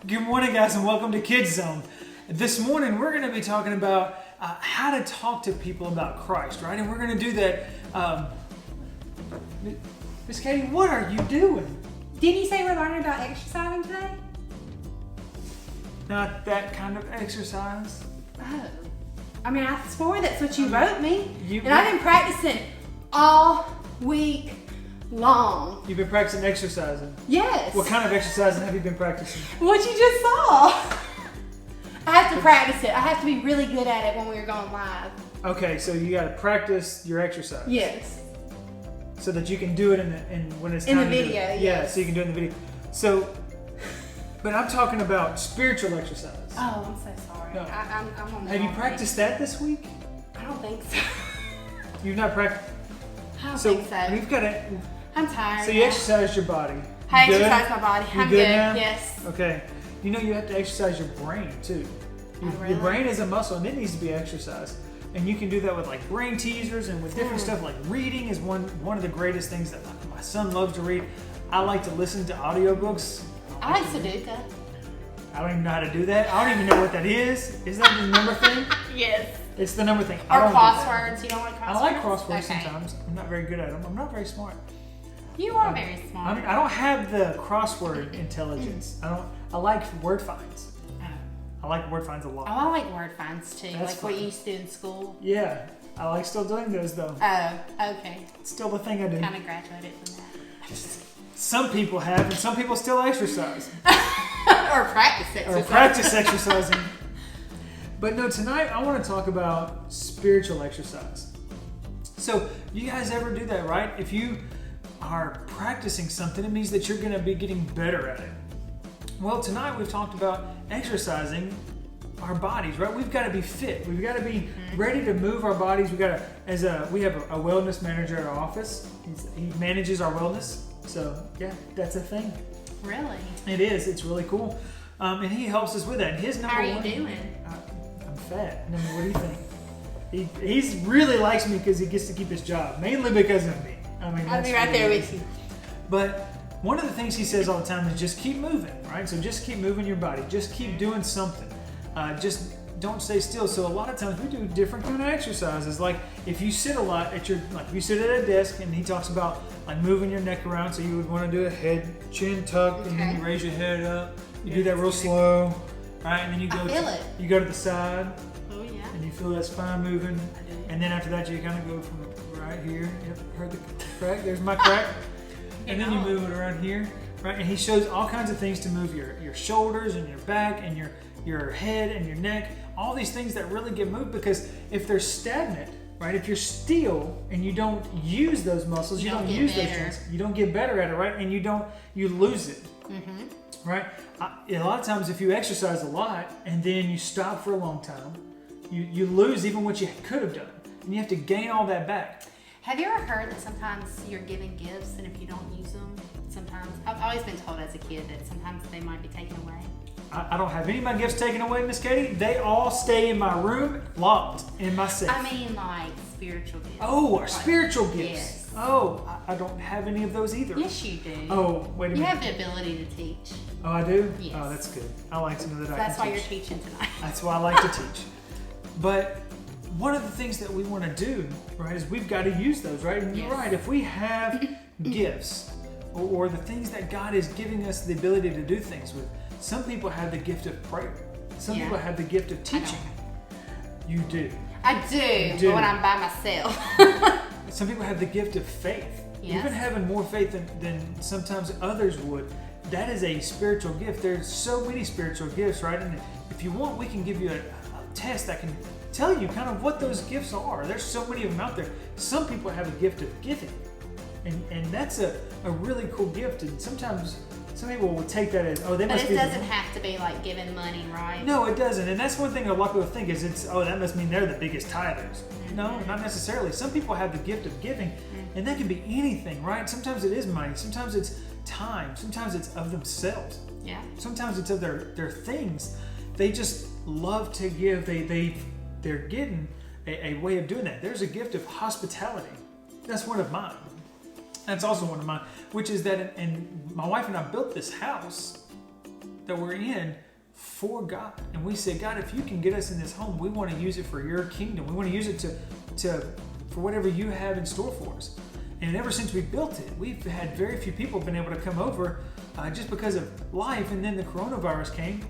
Good morning, guys, and welcome to Kids Zone. This morning, we're going to be talking about how to talk to people about Christ, right? And we're going to do that. Miss Katie, what are you doing? Didn't you say we're learning about exercising today? Not that kind of exercise. Oh. I mean, I swore that's what you wrote me. And I've been practicing all week long. You've been practicing exercising? Yes. What kind of exercising have you been practicing? What you just saw. I have to practice it. I have to be really good at it when we're going live. Okay, so you got to practice your exercise. Yes. So that you can do it when it's time in the to do video. it. Yes. Yeah, so you can do it in the video. So, but I'm talking about spiritual exercise. Oh, I'm so sorry. No. I'm on the Have you wrong practiced that this week? page. I don't think so. You've not practiced. I don't think so. We've got to. I'm tired. So you exercise your body. I You good? exercise my body. You I'm good good. now? Yes. Okay. You know you have to exercise your brain too. Oh, really? Your brain is a muscle and it needs to be exercised. And you can do that with like brain teasers and with different stuff. Like reading is one of the greatest things that my son loves to read. I like to listen to audiobooks. I like Sudoku. I don't even know how to do that. I don't even know what that is. Is that the number thing? Yes. It's the number thing. Or I don't do that. crosswords. You don't like crosswords? I like crosswords Okay. sometimes. I'm not very good at them. I'm not very smart. You are very smart. I mean, I don't have the crossword intelligence. I like word finds. I like word finds a lot. Oh, I like word finds too, That's like what fun. you used to do in school. Yeah, I like still doing those though. Oh, okay. It's still the thing I do. Kind of graduated from that. Some people have, and some people still exercise. Or practice exercise. Or practice exercising. But no, tonight I want to talk about spiritual exercise. So, you guys ever do that, right? If you are practicing something, it means that you're going to be getting better at it. Well, tonight we've talked about exercising our bodies, right? We've got to be fit. We've got to be ready to move our bodies. We have a wellness manager at our office. He manages our wellness. So yeah, that's a thing. Really? It is. It's really cool. And he helps us with that. And his number How are you one, doing? I'm fat. I mean, what do you think? He really likes me because he gets to keep his job, mainly because of me. I mean, I'll that's be right really there it. with you. But one of the things he says all the time is just keep moving, right? So just keep moving your body. Just keep doing something. Just don't stay still. So a lot of times we do different kind of exercises. Like if you sit a lot if you sit at a desk, and he talks about like moving your neck around. So you would want to do a head chin tuck, and then you raise your head up. You do that real slow, right? And then you go. You go to the side. Oh yeah. And you feel that spine moving. I do. And then after that, you kind of go from right here. Yep, heard the crack. There's my crack. And then you move it around here, right? And he shows all kinds of things to move your shoulders and your back and your head and your neck. All these things that really get moved, because if they're stagnant, right? If you're still and you don't use those muscles, you don't use those things, you don't get better at it, right? And you lose it, right? A lot of times if you exercise a lot and then you stop for a long time, you lose even what you could have done. And you have to gain all that back. Have you ever heard that sometimes you're given gifts and if you don't use them, sometimes, I've always been told as a kid that sometimes they might be taken away. I don't have any of my gifts taken away, Miss Katie. They all stay in my room, locked in my safe. I mean like spiritual gifts. Oh, Like, spiritual gifts. Yes. Oh, I don't have any of those either. Yes, you do. Oh, wait a minute. You have the ability to teach. Oh, I do? Yes. Oh, that's good. I like to know that I That's can why teach. you're teaching tonight. That's why I like to teach. But one of the things that we want to do, right, is we've got to use those, right? And you're right. If we have gifts or the things that God is giving us the ability to do things with, some people have the gift of prayer. Some people have the gift of teaching. You do. I do, do. but when I'm by myself. Some people have the gift of faith. Yes. Even having more faith than sometimes others would. That is a spiritual gift. There's so many spiritual gifts, right? And if you want, we can give you a test that can tell you kind of what those gifts are. There's so many of them out there. Some people have a gift of giving. And that's a really cool gift. And sometimes some people will take that as, oh, they must be. But it doesn't have to be like giving money, right? No, it doesn't. And that's one thing a lot of people think is that must mean they're the biggest tithers. No, not necessarily. Some people have the gift of giving, and that can be anything, right? Sometimes it is money. Sometimes it's time. Sometimes it's of themselves. Yeah. Sometimes it's of their things. They just love to give. They're getting a way of doing that. There's a gift of hospitality. That's one of mine. That's also one of mine, which is that, and my wife and I built this house that we're in for God. And we say, God, if you can get us in this home, we want to use it for your kingdom. We want to use it for whatever you have in store for us. And ever since we built it, we've had very few people been able to come over just because of life. And then the coronavirus came.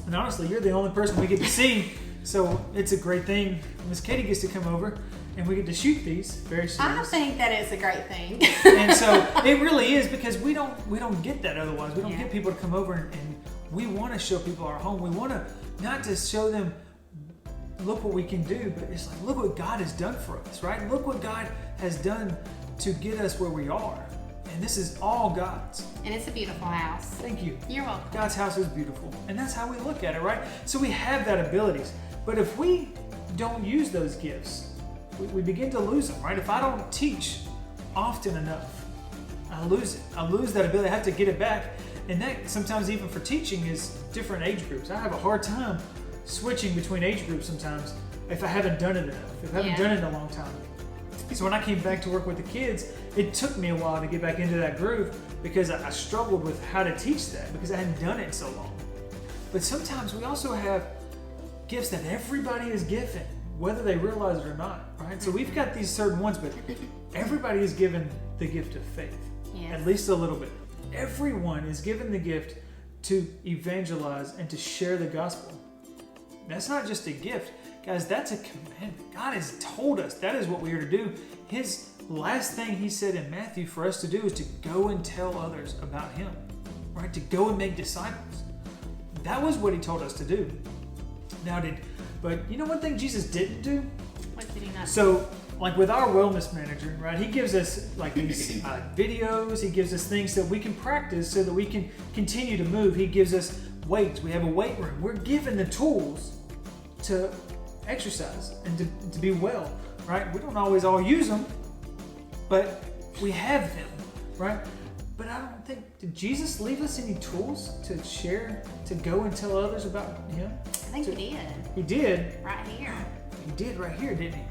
And honestly, you're the only person we get to see. So it's a great thing. Miss Katie gets to come over and we get to shoot these very soon. I think that is a great thing. And so it really is, because we don't get that otherwise. We don't get people to come over and we want to show people our home. We want to not just show them, look what we can do, but it's like, look what God has done for us, right? Look what God has done to get us where we are. And this is all God's. And it's a beautiful house. Thank you. You're welcome. God's house is beautiful. And that's how we look at it, right? So we have that abilities. But if we don't use those gifts, we begin to lose them, right? If I don't teach often enough, I lose it. I lose that ability. I have to get it back. And that sometimes even for teaching is different age groups. I have a hard time switching between age groups sometimes if I haven't done it enough, if I haven't done it in a long time. So when I came back to work with the kids, it took me a while to get back into that groove because I struggled with how to teach that because I hadn't done it so long. But sometimes we also have gifts that everybody is given, whether they realize it or not, right? So we've got these certain ones, but everybody is given the gift of faith, at least a little bit. Everyone is given the gift to evangelize and to share the gospel. That's not just a gift. Guys, that's a commandment. God has told us that is what we are to do. His last thing he said in Matthew for us to do is to go and tell others about him, right? To go and make disciples. That was what he told us to do. But you know one thing Jesus didn't do? What did he not do? So, like with our wellness manager, right? He gives us like these videos. He gives us things that we can practice so that we can continue to move. He gives us weights. We have a weight room. We're given the tools to exercise and to be well, right? We don't always all use them, but we have them, right? But I don't think, did Jesus leave us any tools to share, to go and tell others about him? I think he did. He did. Right here. He did right here, didn't he?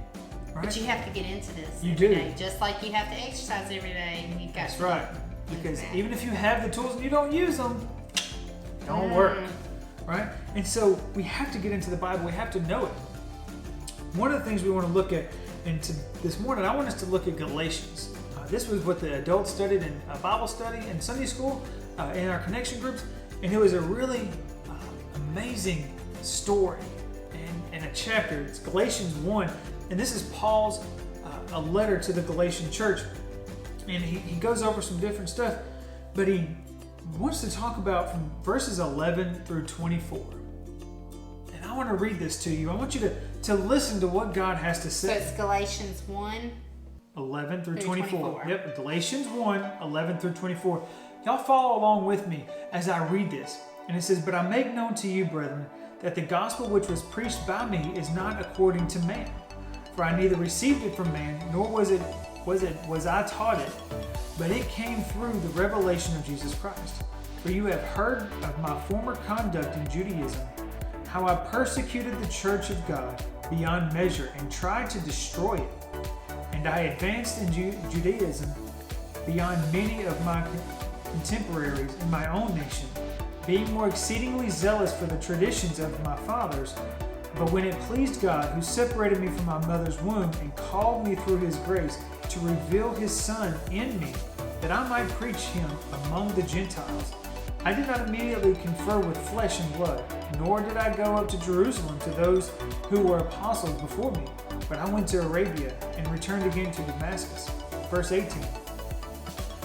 Right? But you have to get into this You every do. day, just like you have to exercise every day. And you've got That's to right. Because even if you have the tools and you don't use them, it don't work, right? And so we have to get into the Bible. We have to know it. One of the things we want to look at, and this morning I want us to look at Galatians. This was what the adults studied in Bible study in Sunday school, in our connection groups, and it was a really amazing story and a chapter. It's Galatians 1, and this is Paul's a letter to the Galatian church, and he goes over some different stuff, but he wants to talk about from verses 11 through 24. And I want to read this to you. I want you to listen to what God has to say. So it's Galatians 1. 11 through 24. Yep, Galatians 1, 11 through 24. Y'all follow along with me as I read this. And it says, "But I make known to you, brethren, that the gospel which was preached by me is not according to man. For I neither received it from man, nor was I taught it, but it came through the revelation of Jesus Christ. For you have heard of my former conduct in Judaism, how I persecuted the church of God beyond measure and tried to destroy it. And I advanced in Judaism beyond many of my contemporaries in my own nation, being more exceedingly zealous for the traditions of my fathers. But when it pleased God, who separated me from my mother's womb and called me through his grace to reveal his Son in me, that I might preach him among the Gentiles, I did not immediately confer with flesh and blood, nor did I go up to Jerusalem to those who were apostles before me, but I went to Arabia and returned again to Damascus." Verse 18.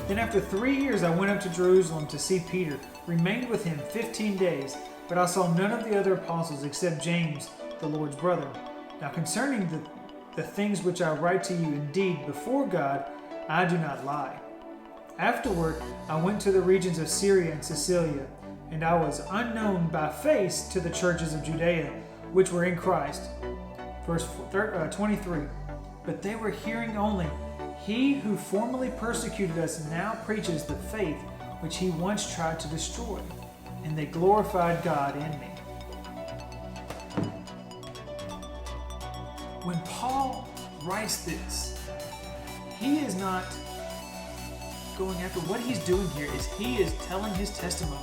"Then after 3 years I went up to Jerusalem to see Peter, remained with him 15 days, but I saw none of the other apostles except James, the Lord's brother. Now concerning the things which I write to you, indeed, before God, I do not lie. Afterward, I went to the regions of Syria and Cilicia, and I was unknown by face to the churches of Judea, which were in Christ." Verse 23. "But they were hearing only, he who formerly persecuted us now preaches the faith which he once tried to destroy, and they glorified God in me." When Paul writes this, he is not going after. What he's doing here is he is telling his testimony.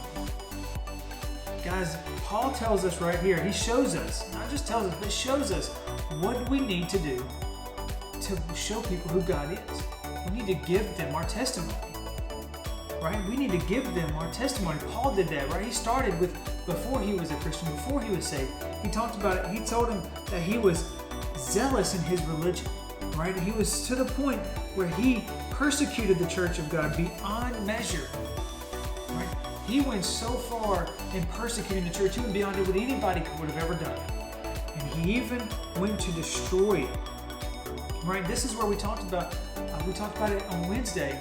Guys, Paul tells us right here, he shows us, not just tells us, but shows us what we need to do to show people who God is. We need to give them our testimony, right? We need to give them our testimony. Paul did that, right? He started with, before he was a Christian, before he was saved, he talked about it. He told him that he was zealous in his religion, right? He was to the point where he persecuted the church of God beyond measure, right? He went so far in persecuting the church, he went beyond what anybody would have ever done. And he even went to destroy it. Right, this is where we talked about it on Wednesday,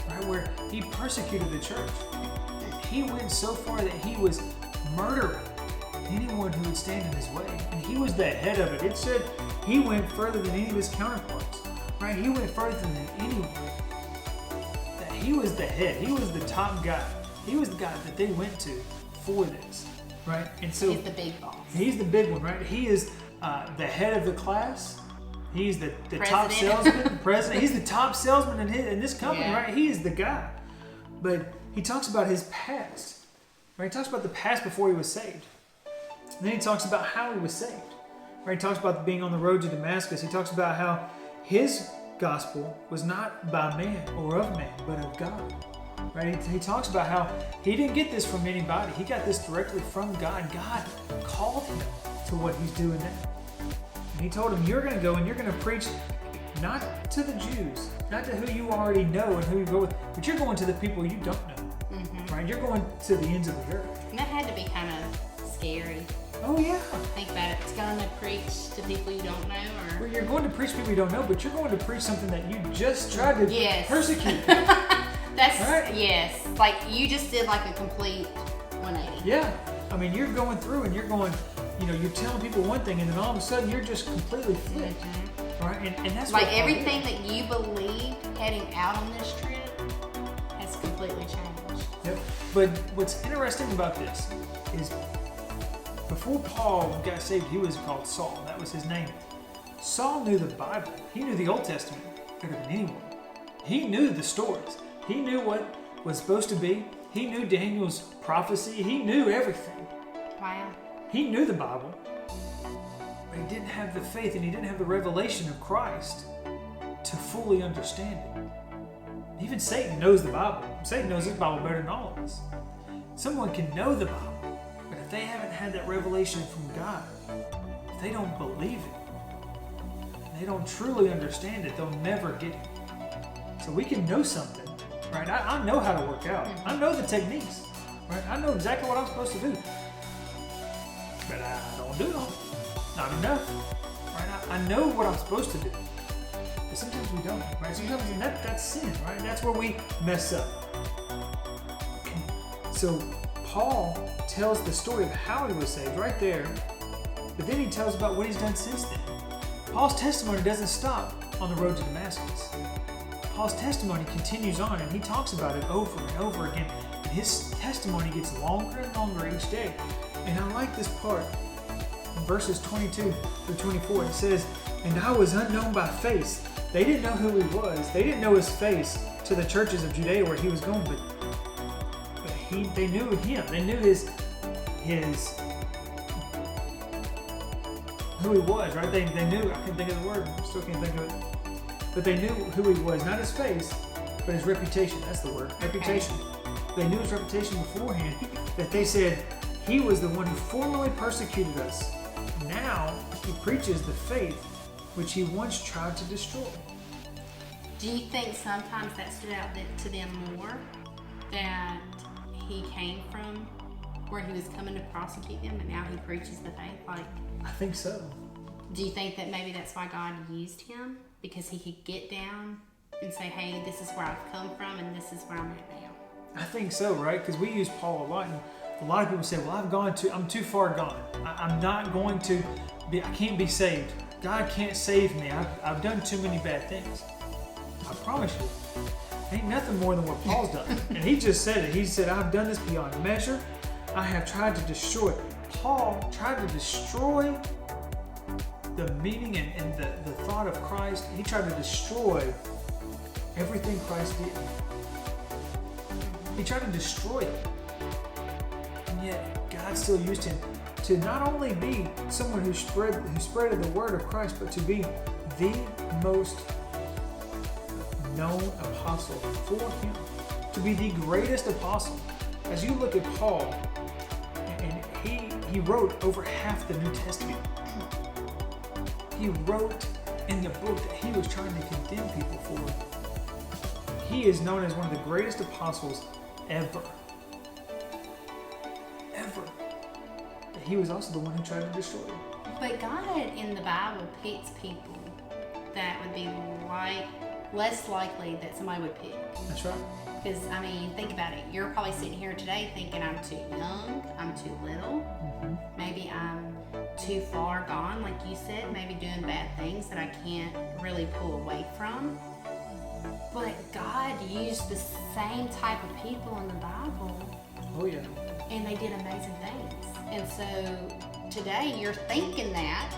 right, where he persecuted the church. He went so far that he was murdering anyone who would stand in his way, and he was the head of it. It said he went further than any of his counterparts, right? He went further than anyone. That he was the head. He was the top guy. He was the guy that they went to for this, right? And so he's the big boss. He's the big one, right? He is the head of the class. He's the top salesman, president. He's the top salesman in this company, right? He is the guy. But he talks about his past, right? He talks about the past before he was saved. And then he talks about how he was saved, right? He talks about being on the road to Damascus. He talks about how his gospel was not by man or of man, but of God, right? He talks about how he didn't get this from anybody. He got this directly from God. God called him to what he's doing now. And he told him, you're going to go and you're going to preach not to the Jews, not to who you already know and who you go with, but you're going to the people you don't know, right? You're going to the ends of the earth. And that had to be kind of scary. Oh, yeah. Think about it. It's going to preach to people you don't know, or... Well, you're going to preach people you don't know, but you're going to preach something that you just tried to persecute. That's, right? Yes. Like, you just did like a complete 180. Yeah. I mean, you're going through and you're going... You know, you're telling people one thing, and then all of a sudden you're just completely flipped, right? And that's like everything that you believed heading out on this trip has completely changed. Yep. But what's interesting about this is, before Paul got saved, he was called Saul. That was his name. Saul knew the Bible. He knew the Old Testament better than anyone. He knew the stories. He knew what was supposed to be. He knew Daniel's prophecy. He knew everything. Wow. He knew the Bible, but he didn't have the faith and he didn't have the revelation of Christ to fully understand it. Even Satan knows the Bible. Satan knows his Bible better than all of us. Someone can know the Bible, but if they haven't had that revelation from God, if they don't believe it, they don't truly understand it, they'll never get it. So we can know something, right? I know how to work out. I know the techniques, right? I know exactly what I'm supposed to do. But I don't do them. Not enough. Right? I know what I'm supposed to do. But sometimes we don't. Right? Sometimes that's sin, right? That's where we mess up. Okay. So Paul tells the story of how he was saved right there. But then he tells about what he's done since then. Paul's testimony doesn't stop on the road to Damascus. Paul's testimony continues on, and he talks about it over and over again. And his testimony gets longer and longer each day. And I like this part in verses 22 through 24. It says, and I was unknown by face. They didn't know who he was. They didn't know his face to the churches of Judea where he was going, but they knew him. They knew his who he was, right? They knew, I can't think of the word, I still can't think of it. But they knew who he was, not his face, but his reputation. That's the word, reputation. They knew his reputation beforehand, that they said, he was the one who formerly persecuted us. Now he preaches the faith which he once tried to destroy. Do you think sometimes that stood out to them more, that he came from where he was coming to prosecute them, and now he preaches the faith? Like, I think so. Do you think that maybe that's why God used him? Because he could get down and say, hey, this is where I've come from and this is where I'm at now. I think so, right? Because we use Paul a lot, and a lot of people say, well, I'm too far gone. I'm not going to be, I can't be saved. God can't save me. I've done too many bad things. I promise you, ain't nothing more than what Paul's done. And he just said it. He said, I've done this beyond measure. I have tried to destroy. Paul tried to destroy the meaning and the thought of Christ. He tried to destroy everything Christ did. He tried to destroy it. And yet God still used him to not only be someone who spread the word of Christ, but to be the most known apostle for him, to be the greatest apostle. As you look at Paul, and he wrote over half the New Testament. He wrote in the book that he was trying to condemn people for. He is known as one of the greatest apostles ever. Ever. But he was also the one who tried to destroy him. But God in the Bible picks people that would be less likely that somebody would pick. That's right. Because, I mean, think about it. You're probably sitting here today thinking I'm too young, I'm too little, maybe I'm too far gone, like you said, maybe doing bad things that I can't really pull away from. But God used the same type of people in the Bible. Oh, yeah. And they did amazing things. And so today you're thinking that,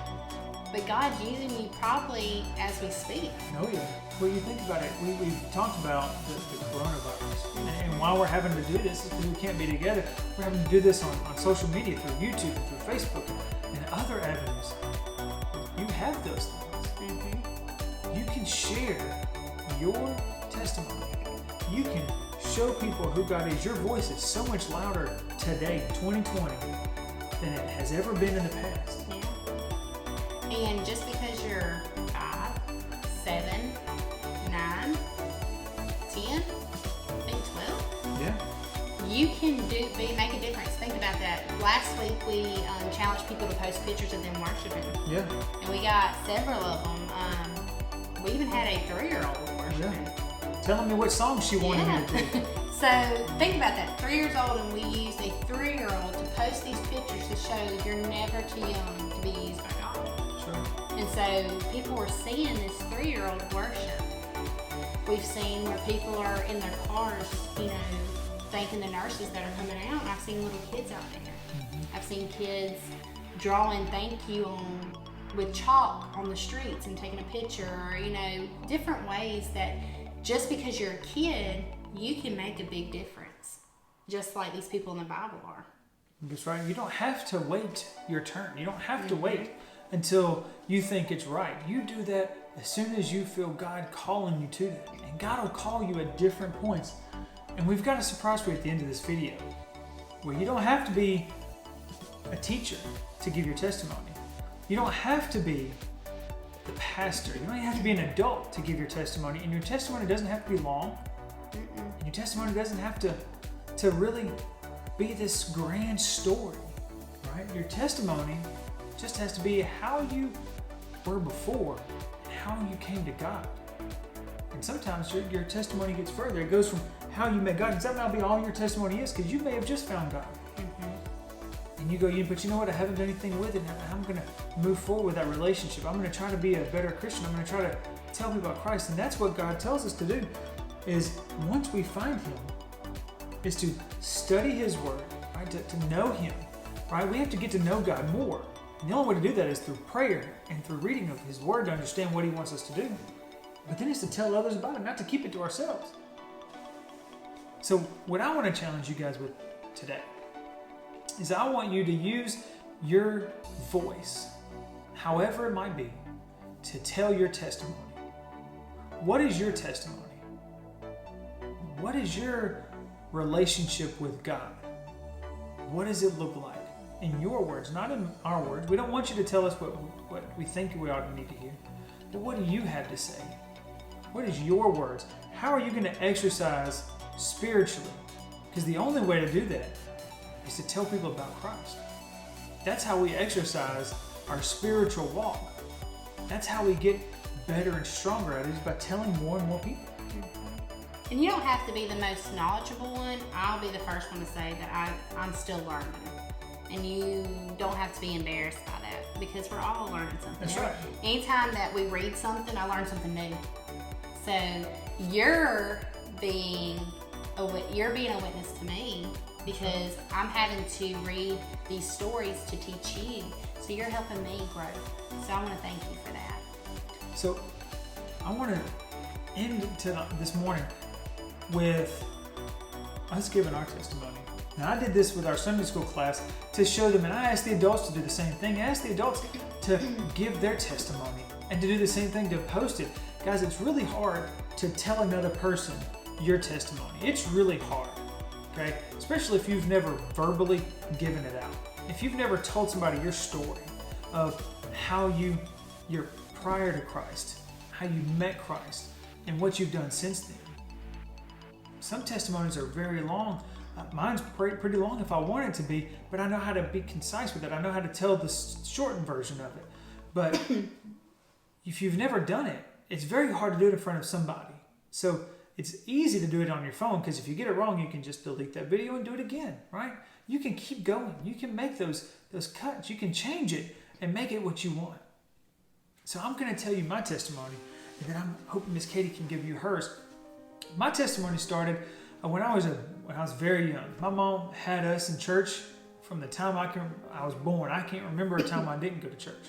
but God's using you probably as we speak. Oh, yeah. Well, you think about it, we've talked about the coronavirus. And while we're having to do this, because we can't be together, we're having to do this on social media, through YouTube, and through Facebook, and other avenues. You have those things. You can share your testimony. You can show people who God is. Your voice is so much louder today, 2020, than it has ever been in the past. Yeah. And just because you're 5, 7, 9, 10, I think 12. Yeah. You can make a difference. Think about that. Last week we challenged people to post pictures of them worshiping. Yeah. And we got several of them. We even had a 3-year-old worshiping. Yeah. Telling me what song she wanted me to do. So think about that. 3 years old, and we used a 3-year-old to post these pictures to show you're never too young to be used by God. Sure. And so people were seeing this 3-year-old worship. We've seen where people are in their cars, thanking the nurses that are coming out. And I've seen little kids out there. I've seen kids drawing thank you with chalk on the streets and taking a picture, or different ways that just because you're a kid, you can make a big difference, just like these people in the Bible are. That's right. You don't have to wait your turn. You don't have to wait until you think it's right. You do that as soon as you feel God calling you to that. And God will call you at different points. And we've got a surprise for you at the end of this video, where you don't have to be a teacher to give your testimony. You don't have to be the pastor. You don't even have to be an adult to give your testimony. And your testimony doesn't have to be long. And your testimony doesn't have to really be this grand story, right? Your testimony just has to be how you were before and how you came to God. And sometimes your testimony gets further. It goes from how you met God, and that might be all your testimony is, because you may have just found God. And you go, but you know what? I haven't done anything with it. I'm going to move forward with that relationship. I'm going to try to be a better Christian. I'm going to try to tell people about Christ. And that's what God tells us to do, is once we find Him, is to study His Word, right? To know Him, right? We have to get to know God more. And the only way to do that is through prayer and through reading of His Word to understand what He wants us to do. But then it's to tell others about it, not to keep it to ourselves. So what I want to challenge you guys with today is I want you to use your voice, however it might be, to tell your testimony. What is your testimony? What is your relationship with God? What does it look like? In your words, not in our words. We don't want you to tell us what we think we ought to need to hear. But what do you have to say? What is your words? How are you going to exercise spiritually? Because the only way to do that is to tell people about Christ. That's how we exercise our spiritual walk. That's how we get better and stronger at it, is by telling more and more people. And you don't have to be the most knowledgeable one. I'll be the first one to say that I'm still learning. And you don't have to be embarrassed by that, because we're all learning something. That's right. Anytime that we read something, I learn something new. So you're being a witness to me, because I'm having to read these stories to teach you. So you're helping me grow. So I want to thank you for that. So I want to end this morning with us giving our testimony. Now, I did this with our Sunday school class to show them, and I asked the adults to do the same thing. I asked the adults to give their testimony and to do the same thing, to post it. Guys, it's really hard to tell another person your testimony. It's really hard, okay? Especially if you've never verbally given it out. If you've never told somebody your story of how you're prior to Christ, how you met Christ, and what you've done since then. Some testimonies are very long. Mine's pretty long if I want it to be, but I know how to be concise with it. I know how to tell the shortened version of it. But if you've never done it, it's very hard to do it in front of somebody. So it's easy to do it on your phone, because if you get it wrong, you can just delete that video and do it again, right? You can keep going. You can make those cuts. You can change it and make it what you want. So I'm going to tell you my testimony, and then I'm hoping Miss Katie can give you hers. My testimony started when I was very young. My mom had us in church from the time I was born. I can't remember a time I didn't go to church.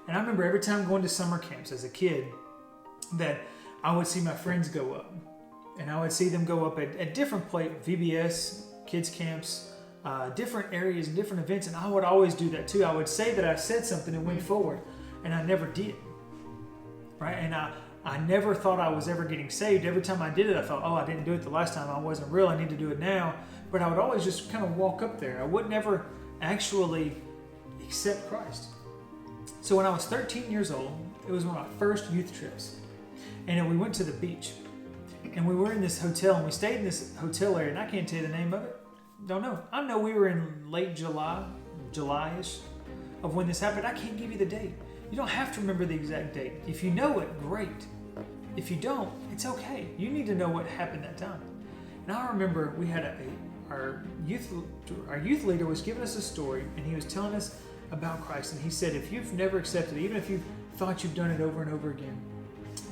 And I remember every time going to summer camps as a kid that I would see my friends go up. And I would see them go up at different VBS, kids camps, different areas and different events. And I would always do that too. I would say that I said something and went forward, and I never did. Right? And I never thought I was ever getting saved. Every time I did it, I thought, oh, I didn't do it the last time. I wasn't real. I need to do it now. But I would always just kind of walk up there. I would never actually accept Christ. So when I was 13 years old, it was one of my first youth trips. And we went to the beach. And we were in this hotel, and we stayed in this hotel area, and I can't tell you the name of it. Don't know. I know we were in late July-ish of when this happened. I can't give you the date. You don't have to remember the exact date. If you know it, great. If you don't, it's okay. You need to know what happened that time. And I remember we had our youth leader was giving us a story, and he was telling us about Christ. And he said, if you've never accepted it, even if you've thought you've done it over and over again,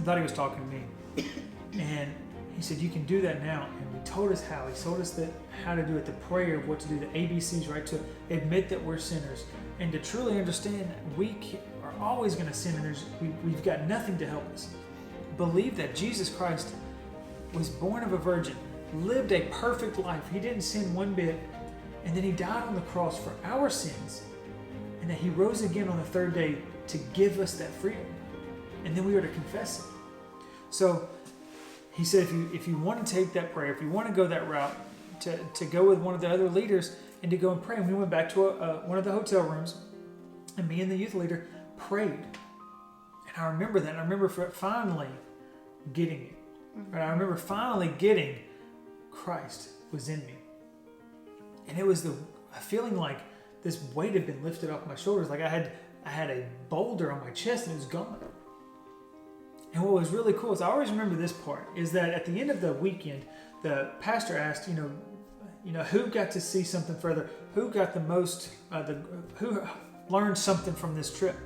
I thought he was talking to me. And he said, you can do that now. And he told us how. He told us how to do it, the prayer of what to do, the ABCs, right? To admit that we're sinners and to truly understand that we are always going to sin, and we've got nothing to help us. Believe that Jesus Christ was born of a virgin, lived a perfect life. He didn't sin one bit. And then he died on the cross for our sins. And that he rose again on the third day to give us that freedom. And then we are to confess it. So he said, if you want to take that prayer, if you want to go that route, to go with one of the other leaders and to go and pray. And we went back to one of the hotel rooms, and me and the youth leader prayed. And I remember that. I remember finally getting it. Right? I remember finally getting Christ was in me. And it was a feeling like this weight had been lifted off my shoulders. Like I had a boulder on my chest, and it was gone. And what was really cool is I always remember this part, is that at the end of the weekend, the pastor asked, who got to see something further? Who got the most, who learned something from this trip?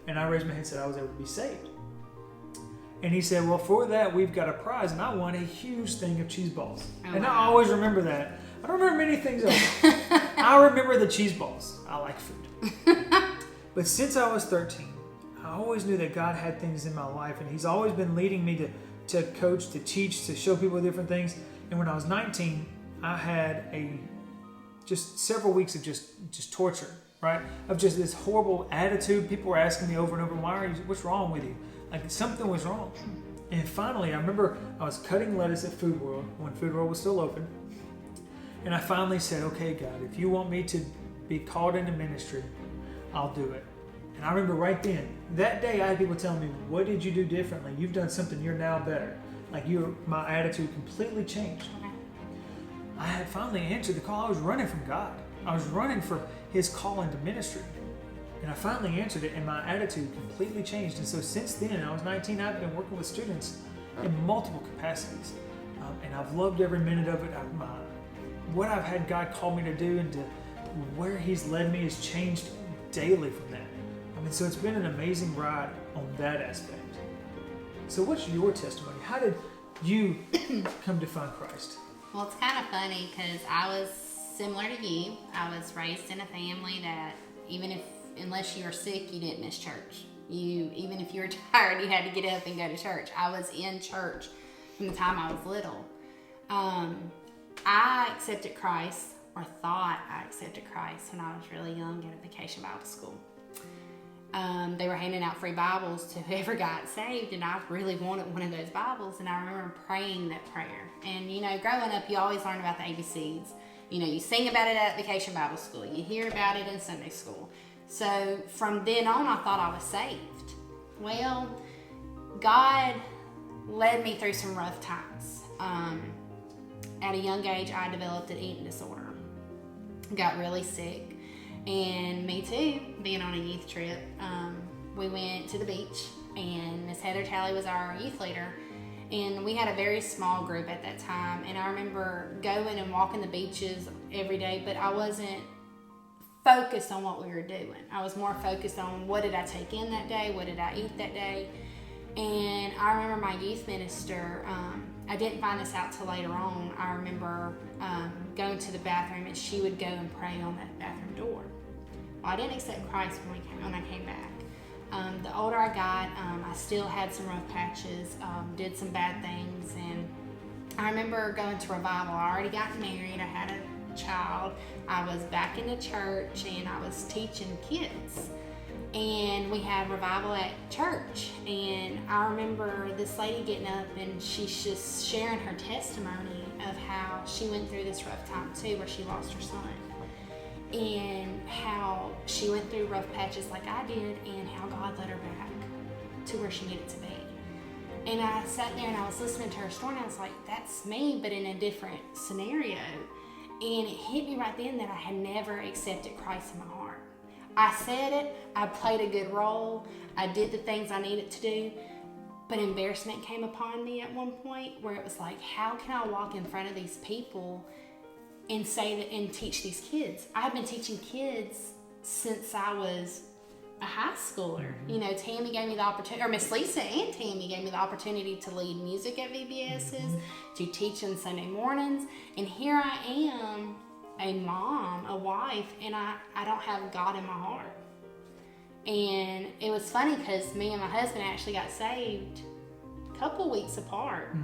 And I raised my hand and said I was able to be saved. And he said, well, for that, we've got a prize. And I won a huge thing of cheese balls. Oh, and wow. I always remember that. I don't remember many things else. I remember the cheese balls. I like food. But since I was 13, I always knew that God had things in my life. And he's always been leading me to coach, to teach, to show people different things. And when I was 19, I had just several weeks of just torture, right? Of just this horrible attitude. People were asking me over and over, what's wrong with you? Like something was wrong. And finally, I remember I was cutting lettuce at Food World when Food World was still open. And I finally said, okay, God, if you want me to be called into ministry, I'll do it. And I remember right then, that day I had people telling me, what did you do differently? You've done something, you're now better. Like my attitude completely changed. I had finally answered the call. I was running from God. I was running for his call into ministry. And I finally answered it, and my attitude completely changed. And so since then, I was 19, I've been working with students in multiple capacities. And I've loved every minute of it. What I've had God call me to do and to where he's led me has changed daily from that. So it's been an amazing ride on that aspect. So what's your testimony? How did you come to find Christ? Well, it's kind of funny because I was similar to you. I was raised in a family that unless you were sick, you didn't miss church. Even if you were tired, you had to get up and go to church. I was in church from the time I was little. I accepted Christ, or thought I accepted Christ, when I was really young at a vacation Bible school. They were handing out free Bibles to whoever got saved, and I really wanted one of those Bibles, and I remember praying that prayer. And, growing up, you always learn about the ABCs. You sing about it at vacation Bible school. You hear about it in Sunday school. So from then on, I thought I was saved. Well, God led me through some rough times. At a young age, I developed an eating disorder. Got really sick. And me too, being on a youth trip, we went to the beach, and Miss Heather Talley was our youth leader. And we had a very small group at that time. And I remember going and walking the beaches every day, but I wasn't focused on what we were doing. I was more focused on what did I take in that day, what did I eat that day. And I remember my youth minister, I didn't find this out till later on. I remember going to the bathroom, and she would go and pray on that bathroom door. Well, I didn't accept Christ when I came back. The older I got, I still had some rough patches, did some bad things, and I remember going to revival. I already got married, I had a child, I was back in the church, and I was teaching kids. And we had revival at church, and I remember this lady getting up, and she's just sharing her testimony of how she went through this rough time too, where she lost her son, and how she went through rough patches like I did, and how God led her back to where she needed to be. And I sat there and I was listening to her story, and I was like, that's me, but in a different scenario. And it hit me right then that I had never accepted Christ in my heart. I said it, I played a good role, I did the things I needed to do, but embarrassment came upon me at one point where it was like, how can I walk in front of these people and say that and teach these kids? I've been teaching kids since I was a high schooler. Tammy gave me the opportunity, or Miss Lisa and Tammy gave me the opportunity to lead music at VBS's, to teach on Sunday mornings, and here I am, a mom, a wife, and I don't have God in my heart. And it was funny because me and my husband actually got saved a couple weeks apart.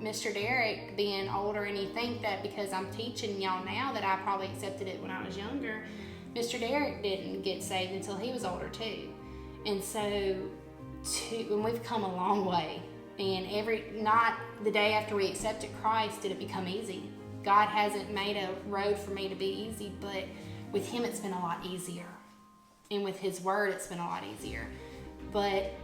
Mr. Derek being older, and you think that because I'm teaching y'all now that I probably accepted it when I was younger, Mr. Derek didn't get saved until he was older too. And so, and we've come a long way. And not the day after we accepted Christ did it become easy. God hasn't made a road for me to be easy, but with Him it's been a lot easier. And with His Word it's been a lot easier. But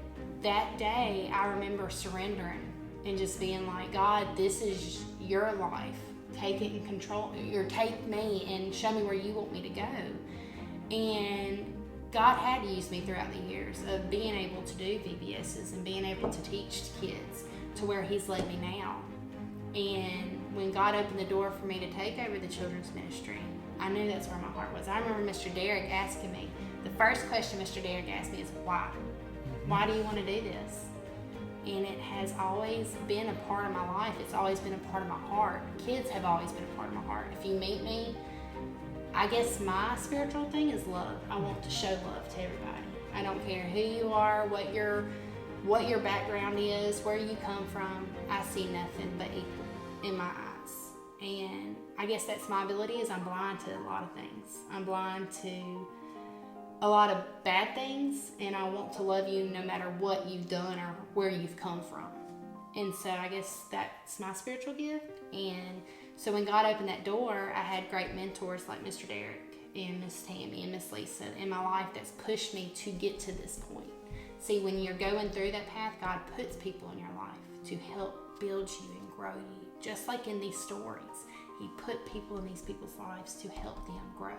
that day I remember surrendering and just being like, God, this is your life. Take it in control, or take me and show me where you want me to go. And God had used me throughout the years of being able to do VBSs and being able to teach kids to where He's led me now. And when God opened the door for me to take over the children's ministry, I knew that's where my heart was. I remember Mr. Derek asking me, the first question Mr. Derek asked me is, why? Why do you want to do this? And it has always been a part of my life. It's always been a part of my heart. Kids have always been a part of my heart. If you meet me, I guess my spiritual thing is love. I want to show love to everybody. I don't care who you are, what your background is, where you come from. I see nothing but equal in my eyes. And I guess that's my ability, is I'm blind to a lot of things. I'm blind to a lot of bad things, and I want to love you no matter what you've done or where you've come from. And so I guess that's my spiritual gift. And so when God opened that door, I had great mentors like Mr. Derek and Miss Tammy and Miss Lisa in my life that's pushed me to get to this point. See, when you're going through that path, God puts people in your life to help build you and grow you. Just like in these stories, He put people in these people's lives to help them grow.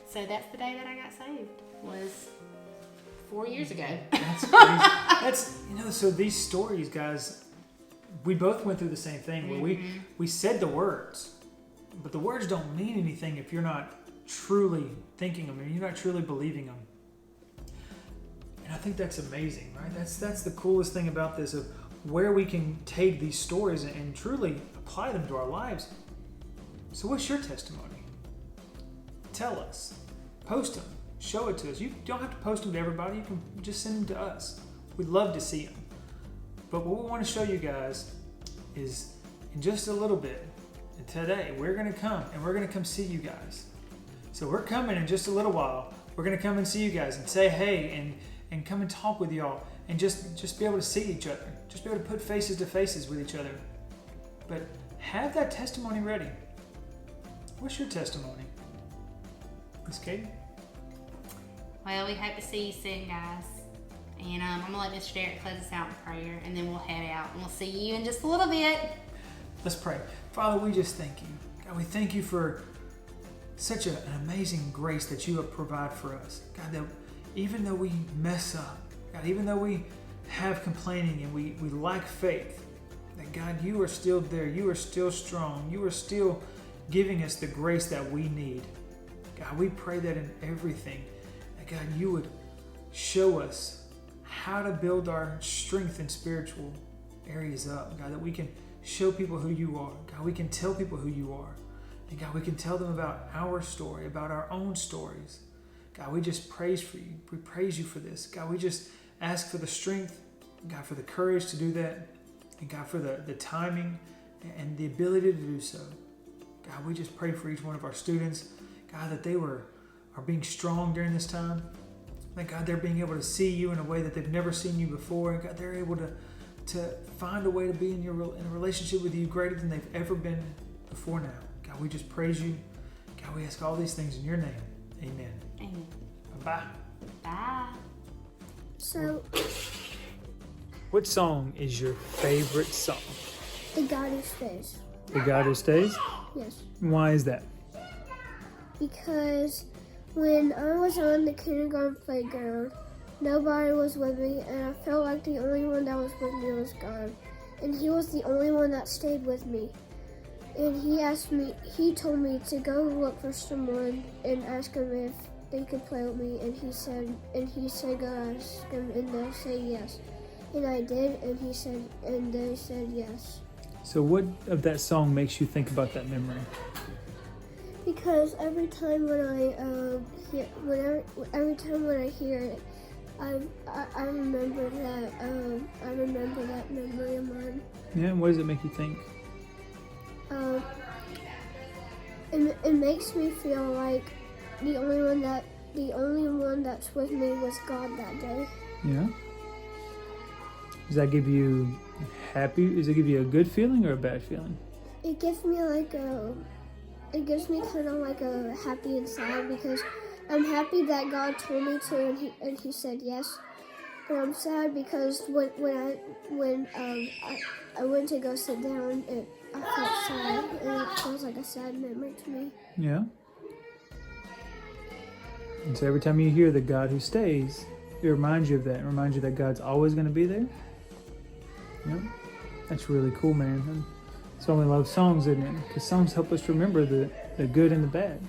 So that's the day that I got saved, was 4 years ago. That's crazy. So these stories, guys, we both went through the same thing where we said the words, but the words don't mean anything if you're not truly thinking them and you're not truly believing them. And I think that's amazing, right? That's the coolest thing about this, of where we can take these stories and truly apply them to our lives. So what's your testimony? Tell us. Post them. Show it to us. You don't have to post them to everybody. You can just send them to us. We'd love to see them. But what we want to show you guys is, in just a little bit, today. We're going to come, and we're going to come see you guys. So we're coming in just a little while. We're going to come and see you guys and say hey and come and talk with y'all and just be able to see each other. Just be able to put faces to faces with each other. But have that testimony ready. What's your testimony? Miss Katie? Well, we hope to see you soon, guys. And I'm going to let Mr. Derek close us out in prayer, and then we'll head out. And we'll see you in just a little bit. Let's pray. Father, we just thank you. God, we thank you for such an amazing grace that you have provided for us. God, that even though we mess up, God, even though we have complaining and we lack faith, that God, you are still there. You are still strong. You are still giving us the grace that we need. God, we pray that in everything, that God, you would show us how to build our strength in spiritual areas up. God, that we can show people who you are. God, we can tell people who you are. And God, we can tell them about our story, about our own stories. God, we just praise for you. We praise you for this. God, we just ask for the strength, God, for the courage to do that, and God, for the timing and the ability to do so. God, we just pray for each one of our students, God, that they are being strong during this time. That God, they're being able to see you in a way that they've never seen you before. And God, they're able to find a way to be in a relationship with you greater than they've ever been before now. God, we just praise you. God, we ask all these things in your name. Amen. Amen. Bye. Bye. So, What song is your favorite song? the God who stays. The God Who Stays? Yes. Why is that? Because when I was on the kindergarten playground, nobody was with me, and I felt like the only one that was with me was God. And he was the only one that stayed with me. And he told me to go look for someone and ask him if they could play with me. And he said go ask him, and they'll say yes. And I did, and they said yes. So what of that song makes you think about that memory? Because every time when I hear it, I remember that memory of mine. Yeah, and what does it make you think? It makes me feel like the only one that's with me was God that day. Yeah. Does that give you happy? Does it give you a good feeling or a bad feeling? It gives me kind of like a happy and sad, because I'm happy that God told me to, and he said yes. But I'm sad because when I went to go sit down, I felt sad, and it feels like a sad memory to me. Yeah. And so every time you hear the God Who Stays, it reminds you of that. It reminds you that God's always going to be there. Yeah. That's really cool, man. And that's why we love songs, isn't it? Because songs help us remember the good and the bad.